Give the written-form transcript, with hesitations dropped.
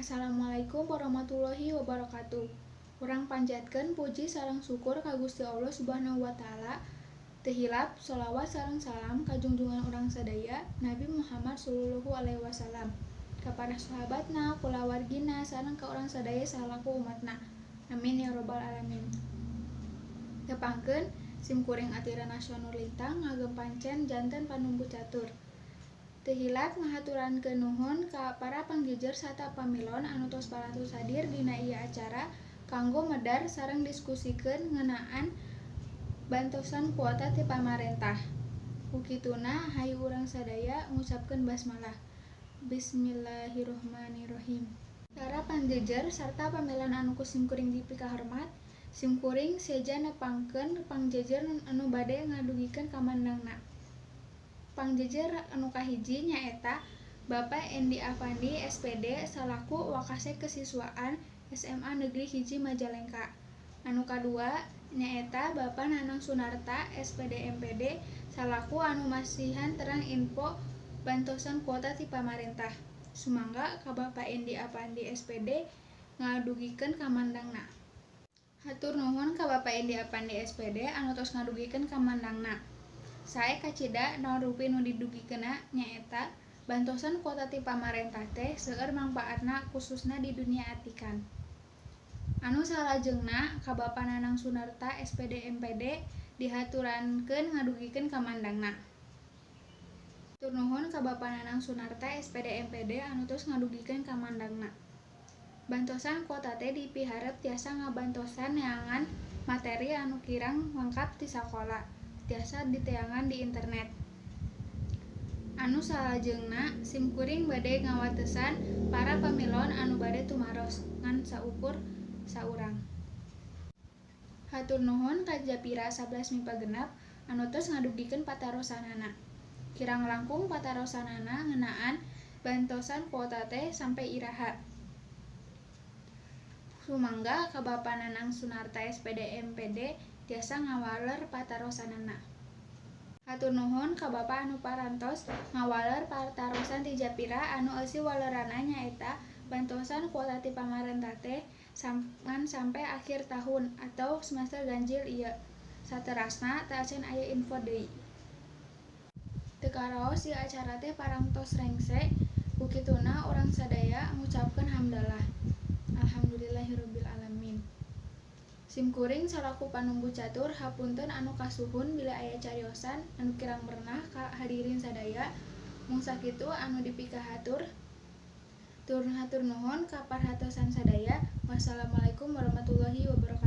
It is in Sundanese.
Assalamualaikum warahmatullahi wabarakatuh. Urang panjatkeun puji sareng syukur ka Gusti Allah Subhanahu wa taala. Teu hilap sholawat sareng salam ka junjungan urang sadaya Nabi Muhammad sallallahu alaihi wasallam, ka para sahabatna, kulawargina sareng ka urang sadaya salaku umatna. Amin ya robbal alamin. Tepangkeun simkuring atira nasional lintang ngagem pancen janten panumbu catur. Teu hilap ngahaturankeun nuhun ka para pangjejer sarta pamilon anu tos parantos hadir dina ieu acara kanggo medar sareng diskusikeun ngeunaan bantosan kuota ti pamarentah. Kukituna hayu urang sadaya ngucapkeun basmalah. Bismillahirrohmanirrohim. Para pangjejer sarta pamilon anu ku simkuring dipikahormat, simkuring seja nepangkeun pangjejer anu bade ngadugikeun kamandangna. Pangjejer anu kahiji nyaeta Bapak Endi Afandi SPD salaku Wakasek Kesiswaan SMA Negeri 1 Majalengka. Anu kadua nyaeta Bapak Nanang Sunarta SPD MPD salaku anu masihan terang info bantosan kuota ti pamarentah. Sumangga ka Bapak Endi Afandi SPD ngadugikeun kamandangna. Hatur nuhun ka Bapak Endi Afandi SPD anu tos ngadugikeun kamandangna. Sae kacida naon rupi nu didugikeunna nyaeta bantosan kuota ti pamarentah teh seueur mangpaatna khususna di dunia atikan. Anu salajengna ka Bapak Nanang Sunarta SPD MPD dihaturankeun ngadugikeun kamandangna. Hatur nuhun ka Bapak Nanang Sunarta SPD MPD anu tos ngadugikeun kamandangna. Bantosan kuota teh dipihareup tiasa ngabantosan neangan materi anu kirang lengkap ti sakola, tiasa diteangan di internet. Anu salajengna simkuring bade ngawateusan para pamilon anu bade tumaros ngan saukur saurang. Hatur nuhun ka Japira 11 Mipa Genep anu tos ngadugikeun patarosanana. Kirang langkung patarosanana ngeunaan bantosan kuota teh sampai iraha. Sumangga ka Bapak Nanang Sunarta SPD MPD tiasa ngawaler patarosanana. Hatur nuhun ka Bapak anu parantos ngawaler patarosan ti Japira anu eusi walerana nyaeta bantosan kuota ti pamarentah teh ngan sampai akhir tahun atau semester ganjil ieu. Saterasna teu acan aya info deui. Teu karaos ieu acara teh parantos rengse, kukituna urang sadaya ngucapkeun hamdalah. Alhamdulillahirabbil alamin. Simkuring salaku panumbu catur hapunten anu kasuhun bila aya cariosan anu kirang merenah ka hadirin sadaya. Mung sakitu anu dipikahatur. Tur hatur nuhun ka parhatosan sadaya. Wassalamualaikum warahmatullahi wabarakatuh.